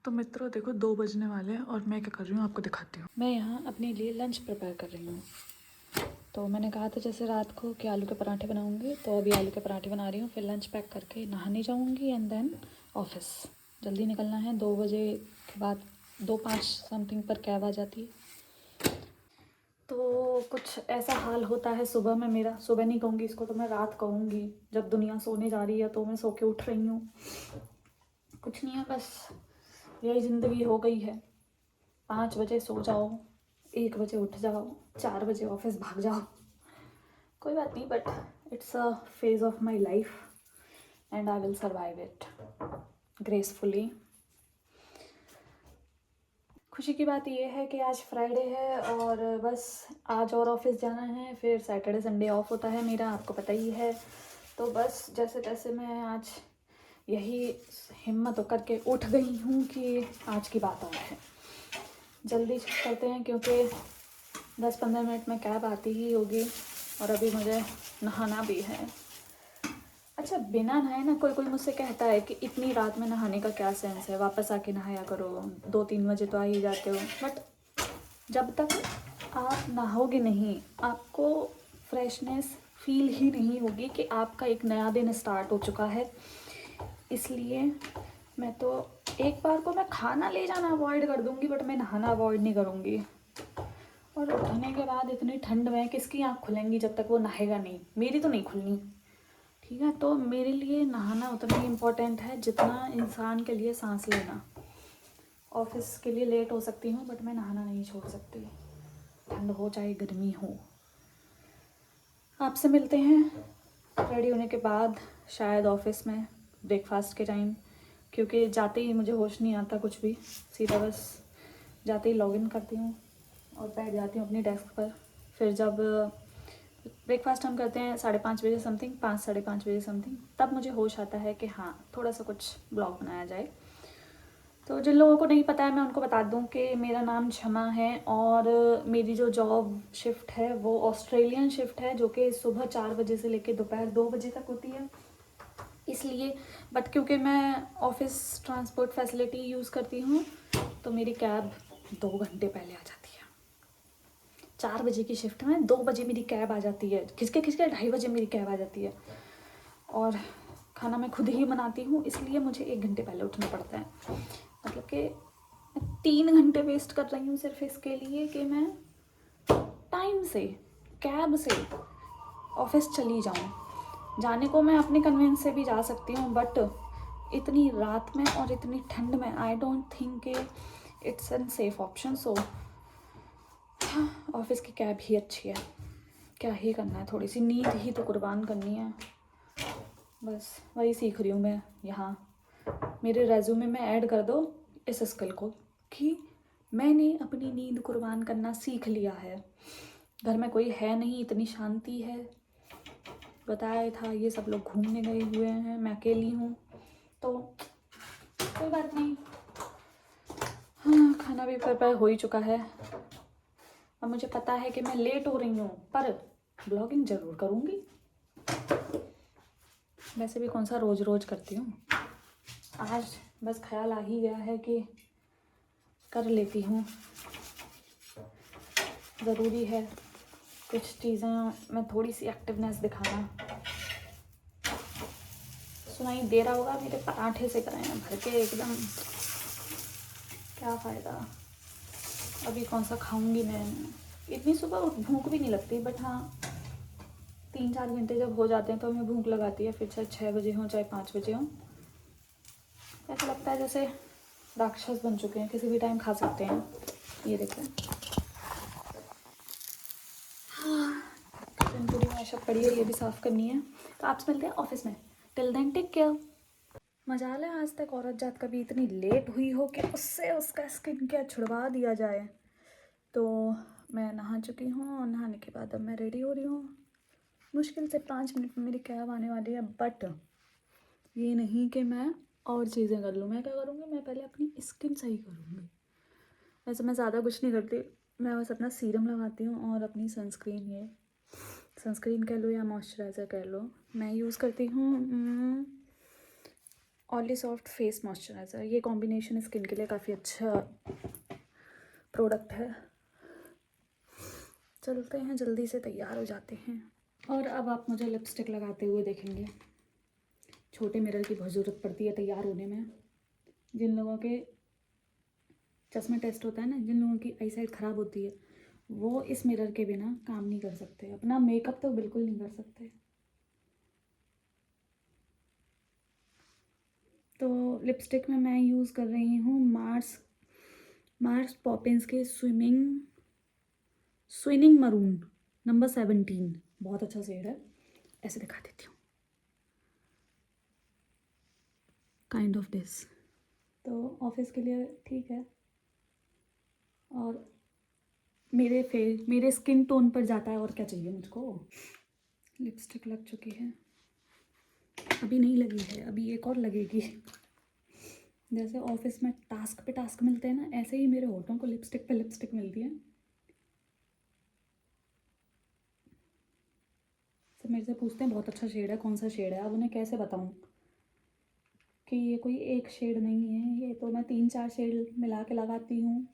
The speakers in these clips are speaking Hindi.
तो मित्रों देखो 2 बजने वाले हैं और मैं क्या कर रही हूँ आपको दिखाती हूँ। मैं यहाँ अपने लिए लंच प्रिपेयर कर रही हूँ। तो मैंने कहा था जैसे रात को कि आलू के पराठे बनाऊँगी, तो अभी आलू के पराठे बना रही हूँ। फिर लंच पैक करके नहाने जाऊँगी एंड देन ऑफिस जल्दी निकलना है। 2 बजे के बाद 2:05 समथिंग पर कैब आ जाती है। तो कुछ ऐसा हाल होता है सुबह में मेरा, सुबह नहीं कहूँगी इसको तो मैं रात कहूँगी, जब दुनिया सोने जा रही है तो मैं सो के उठ रही हूँ। कुछ नहीं है, बस यही ज़िंदगी हो गई है। 5 बजे सो जाओ, 1 बजे उठ जाओ, 4 बजे ऑफिस भाग जाओ। कोई बात नहीं, but it's a phase of my life and I will survive it gracefully. खुशी की बात यह है कि आज फ्राइडे है और बस आज और ऑफिस जाना है, फिर सैटरडे संडे ऑफ होता है मेरा, आपको पता ही है। तो बस जैसे तैसे मैं आज यही हिम्मत करके उठ गई हूँ कि आज की बात और है। जल्दी करते हैं क्योंकि 10-15 मिनट में कैब आती ही होगी और अभी मुझे नहाना भी है। अच्छा, बिना नहाए ना कोई मुझसे कहता है कि इतनी रात में नहाने का क्या सेंस है, वापस आके नहाया करो, 2-3 बजे तो आ ही जाते हो। बट जब तक आप नहाओगे नहीं, आपको फ्रेशनेस फील ही नहीं होगी कि आपका एक नया दिन स्टार्ट हो चुका है। इसलिए मैं तो एक बार को मैं खाना ले जाना अवॉइड कर दूँगी, बट मैं नहाना अवॉइड नहीं करूँगी। और उठने के बाद इतनी ठंड में किसकी आँख खुलेंगी जब तक वो नहाएगा नहीं? मेरी तो नहीं खुलनी, ठीक है। तो मेरे लिए नहाना उतना ही इम्पोर्टेंट है जितना इंसान के लिए सांस लेना। ऑफिस के लिए लेट हो सकती हूँ बट मैं नहाना नहीं छोड़ सकती, ठंड हो चाहे गर्मी हो। आपसे मिलते हैं रेडी होने के बाद, शायद ऑफिस में ब्रेकफास्ट के टाइम, क्योंकि जाते ही मुझे होश नहीं आता कुछ भी, सीधा बस जाते ही लॉगिन करती हूँ और बैठ जाती हूँ अपनी डेस्क पर। फिर जब ब्रेकफास्ट हम करते हैं 5:30 बजे समथिंग, 5-5:30 बजे समथिंग, तब मुझे होश आता है कि हाँ थोड़ा सा कुछ ब्लॉग बनाया जाए। तो जिन लोगों को नहीं पता है मैं उनको बता दूं कि मेरा नाम झमा है और मेरी जो जॉब शिफ्ट है वो ऑस्ट्रेलियन शिफ्ट है, जो कि सुबह 4 बजे से लेकर दोपहर 2 बजे तक होती है। इसलिए बट क्योंकि मैं ऑफिस ट्रांसपोर्ट फैसिलिटी यूज़ करती हूँ तो मेरी कैब 2 घंटे पहले आ जाती है। 4 बजे की शिफ्ट में 2 बजे मेरी कैब आ जाती है, खिसके 2:30 बजे मेरी कैब आ जाती है। और खाना मैं खुद ही बनाती हूँ, इसलिए मुझे 1 घंटे पहले उठना पड़ता है। मतलब कि मैं 3 घंटे वेस्ट कर रही हूँ सिर्फ इसके लिए कि मैं टाइम से कैब से ऑफिस चली जाऊँ। जाने को मैं अपने कन्वेंस से भी जा सकती हूँ, बट इतनी रात में और इतनी ठंड में I don't think it's an safe option. So office की कैब ही अच्छी है। क्या ही करना है, थोड़ी सी नींद ही तो कुर्बान करनी है, बस वही सीख रही हूँ मैं यहाँ। मेरे रेज्यूमे में ऐड कर दो इस स्किल को कि मैंने अपनी नींद कुर्बान करना सीख लिया है। घर में कोई है नहीं, इतनी शांति है। बताया था ये सब लोग घूमने गए हुए हैं, मैं अकेली हूँ, तो कोई बात नहीं। हाँ, खाना भी प्रिपेयर हो ही चुका है। अब मुझे पता है कि मैं लेट हो रही हूँ पर ब्लॉगिंग ज़रूर करूँगी। वैसे भी कौन सा रोज़ रोज़ करती हूँ, आज बस ख्याल आ ही गया है कि कर लेती हूँ। ज़रूरी है कुछ चीज़ें में थोड़ी सी एक्टिवनेस दिखाना। सुनाई दे रहा होगा, मेरे पराठे से कराए हैं भर के एकदम, क्या फ़ायदा। अभी कौन सा खाऊंगी मैं, इतनी सुबह भूख भी नहीं लगती, बट हाँ 3-4 घंटे जब हो जाते हैं तो हमें भूख लगाती है। फिर चाहे 6 बजे हों चाहे 5 बजे हों, ऐसा लगता है जैसे राक्षस बन चुके हैं, किसी भी टाइम खा सकते हैं। ये देखो पूरी मैशअप पड़ी है, ये भी साफ़ करनी है। तो आपसे मिलते हैं ऑफिस में, टिल देन टेक केयर। मजाल है आज तक औरत जात कभी इतनी लेट हुई हो कि उससे उसका स्किन केयर छुड़वा दिया जाए। तो मैं नहा चुकी हूँ और नहाने के बाद अब मैं रेडी हो रही हूँ। मुश्किल से 5 मिनट में मेरी कैब आने वाली है, बट ये नहीं कि मैं और चीज़ें कर लूँ। मैं क्या करूँगी, मैं पहले अपनी स्किन सही करूँगी। वैसे मैं ज़्यादा कुछ नहीं करती, मैं बस अपना सीरम लगाती हूँ और अपनी सनस्क्रीन, ये सनस्क्रीन कह लो या मॉइस्चराइज़र कह लो, मैं यूज़ करती हूँ ऑयली सॉफ्ट फेस मॉइस्चराइज़र, ये कॉम्बिनेशन स्किन के लिए काफ़ी अच्छा प्रोडक्ट है। चलते हैं, जल्दी से तैयार हो जाते हैं। और अब आप मुझे लिपस्टिक लगाते हुए देखेंगे। छोटे मिरर की बहुत ज़रूरत पड़ती है तैयार होने में। जिन लोगों के चश्मा टेस्ट होता है ना, जिन लोगों की आई साइट ख़राब होती है, वो इस मिरर के बिना काम नहीं कर सकते, अपना मेकअप तो बिल्कुल नहीं कर सकते। तो लिपस्टिक में मैं यूज़ कर रही हूँ मार्स पॉपिंस के स्विनिंग मरून नंबर 17। बहुत अच्छा शेड है, ऐसे दिखा देती हूँ, काइंड ऑफ दिस। तो ऑफिस के लिए ठीक है, और मेरे स्किन टोन पर जाता है, और क्या चाहिए मुझको। लिपस्टिक लग चुकी है, अभी नहीं लगी है, अभी एक और लगेगी। जैसे ऑफिस में टास्क पे टास्क मिलते हैं ना, ऐसे ही मेरे होठों को लिपस्टिक पे लिपस्टिक मिलती है। सब मेरे से पूछते हैं बहुत अच्छा शेड है, कौन सा शेड है। अब उन्हें कैसे बताऊं कि ये कोई एक शेड नहीं है, ये तो मैं 3-4 शेड मिला के लगाती हूँ।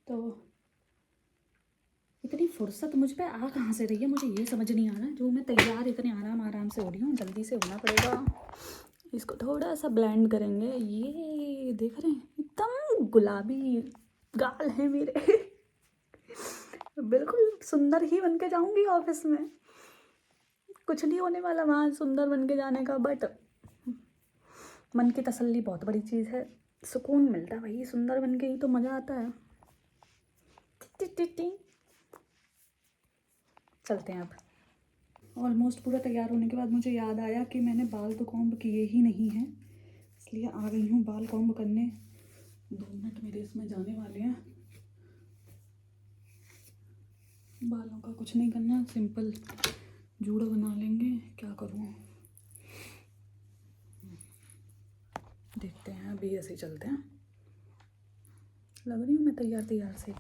तो इतनी फुर्सत मुझ पे आ कहाँ से रही है, मुझे ये समझ नहीं आ रहा है। जो मैं तैयार इतने आराम से हो रही हूँ, जल्दी से होना पड़ेगा। इसको थोड़ा सा ब्लेंड करेंगे। ये देख रहे हैं, एकदम गुलाबी गाल है मेरे। बिल्कुल सुंदर ही बन के जाऊंगी ऑफिस में। कुछ नहीं होने वाला वहाँ सुंदर बन के जाने का, बट मन की तसल्ली बहुत बड़ी चीज़ है। सुकून मिलता है भाई, सुंदर बन के ही तो मज़ा आता है। चलते हैं अब। ऑलमोस्ट पूरा तैयार होने के बाद मुझे याद आया कि मैंने बाल तो कॉम्ब किए ही नहीं हैं, इसलिए आ गई हूँ बाल कॉम्ब करने। 2 मिनट मेरे इसमें जाने वाले हैं। बालों का कुछ नहीं करना, सिंपल जूड़ा बना लेंगे। क्या करूँ, देखते हैं। अभी ऐसे ही चलते हैं। लग रही हूँ मैं तैयार से,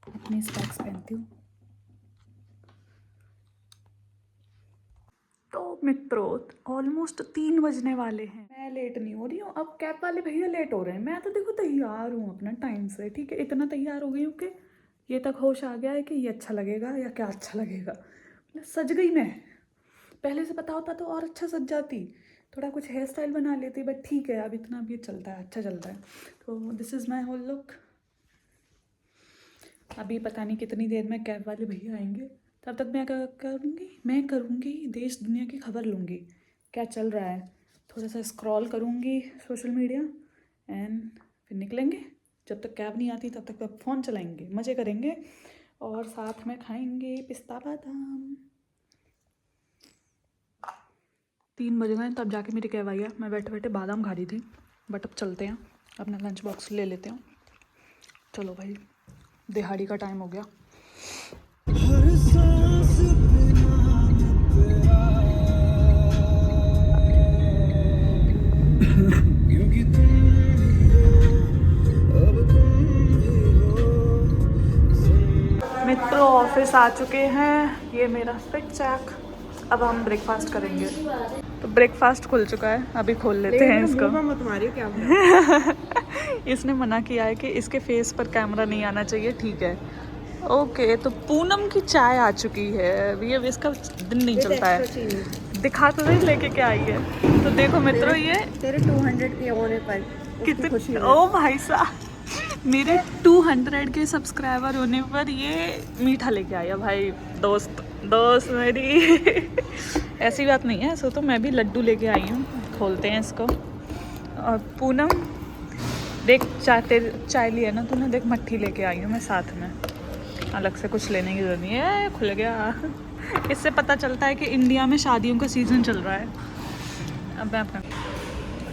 अपनी स्पेक्स पहनती हूँ। तो मित्रों, ऑलमोस्ट 3 बजने वाले हैं। मैं लेट नहीं हो रही हूँ, अब कैब वाले भैया लेट हो रहे हैं। मैं तो देखो तैयार हूँ अपना टाइम से, ठीक है। इतना तैयार हो गई हूँ कि ये तक होश आ गया है कि ये अच्छा लगेगा या क्या अच्छा लगेगा। मतलब सज गई मैं। पहले से पता होता तो और अच्छा सज जाती, थोड़ा कुछ हेयर स्टाइल बना लेती, बट ठीक है, अब इतना भी चलता है, अच्छा चलता है। तो this is my whole look. अभी पता नहीं कितनी देर में कैब वाले भैया आएंगे, तब तक मैं क्या करूँगी, मैं करूँगी देश दुनिया की खबर लूँगी, क्या चल रहा है। थोड़ा सा स्क्रॉल करूँगी सोशल मीडिया, एंड फिर निकलेंगे। जब तक कैब नहीं आती तब तक फ़ोन चलाएंगे, मज़े करेंगे, और साथ में खाएंगे पिस्ता बादाम। 3 बज गए तब जाके मेरी कैब आई है। मैं बैठे बैठे बादाम खा रही थी, बट अब चलते हैं, अपना लंच बॉक्स ले लेते हैं। चलो भाई, दिहाड़ी का टाइम हो गया। मित्रों, ऑफिस आ चुके हैं, ये मेरा फिट चेक। अब हम ब्रेकफास्ट करेंगे। तो ब्रेकफास्ट खुल चुका है, अभी खोल लेते हैं इसको। इसने मना किया है कि इसके फेस पर कैमरा नहीं आना चाहिए, ठीक है। ओके, तो पूनम की चाय आ चुकी है। अभी अब इसका दिन नहीं चलता है। दिखा तो नहीं लेके क्या आई है। तो देखो मित्रों, ये तेरे 200 के होने पर कितने, ओ भाई साहब, मेरे 200 के सब्सक्राइबर होने पर ये मीठा लेके आया भाई। दोस्त मेरी। ऐसी बात नहीं है, सो तो मैं भी लड्डू लेके आई हूँ। खोलते हैं इसको। और पूनम देख, चाय लिया ना तूने, देख मट्ठी लेके आई हूँ मैं साथ में, अलग से कुछ लेने की जरूरत नहीं है। खुल गया। इससे पता चलता है कि इंडिया में शादियों का सीज़न चल रहा है। अब मैं अपना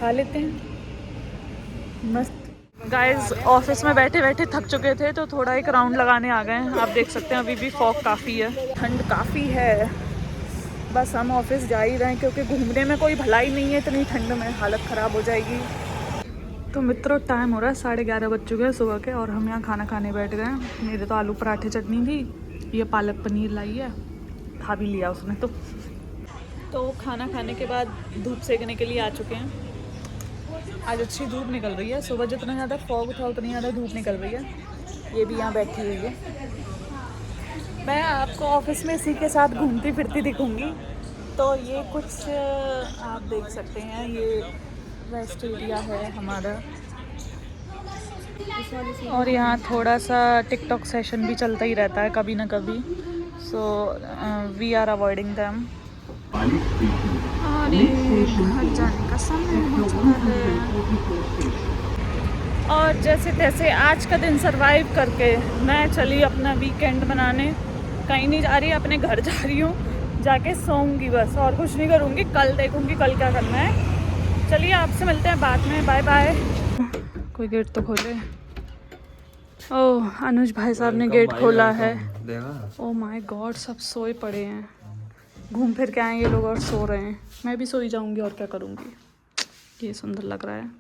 खा लेते हैं। मस्त। गाइस, ऑफिस में बैठे बैठे थक चुके थे, तो थोड़ा एक राउंड लगाने आ गए हैं। आप देख सकते हैं अभी भी फॉग काफ़ी है, ठंड काफ़ी है। बस हम ऑफिस जा ही रहे हैं, क्योंकि घूमने में कोई भलाई नहीं है, इतनी ठंड में हालत ख़राब हो जाएगी। तो मित्रों, टाइम हो रहा है 11:30 बज चुके हैं सुबह के, और हम यहाँ खाना खाने बैठ गए हैं। मेरे तो आलू पराठे चटनी थी, ये पालक पनीर लाई है, खा भी लिया उसने। तो तो खाना खाने के बाद धूप सेकने के लिए आ चुके हैं। आज अच्छी धूप निकल रही है, सुबह जितना ज़्यादा फॉग था उतनी ज़्यादा धूप निकल रही है। ये भी यहाँ बैठी हुई है। मैं आपको ऑफिस में इसी के साथ घूमती फिरती दिखूंगी। तो ये कुछ आप देख सकते हैं, ये रेस्ट एरिया है हमारा। और यहाँ थोड़ा सा टिकटॉक सेशन भी चलता ही रहता है कभी ना कभी। So we are avoiding them. और ये घर जाने का समय हो चुका है। और जैसे तैसे आज का दिन सरवाइव करके मैं चली अपना वीकेंड बनाने। कहीं नहीं जा रही, अपने घर जा रही हूँ, जाके सोऊंगी बस, और कुछ नहीं करूँगी। कल देखूँगी कल क्या करना है। चलिए आपसे मिलते हैं बाद में, बाय बाय। कोई गेट तो खोले। ओह, अनुज भाई साहब ने गेट खोला है। ओह माय गॉड, सब सोए पड़े हैं, घूम फिर के आए ये लोग और सो रहे हैं। मैं भी सोई जाऊंगी और क्या करूंगी। ये सुंदर लग रहा है।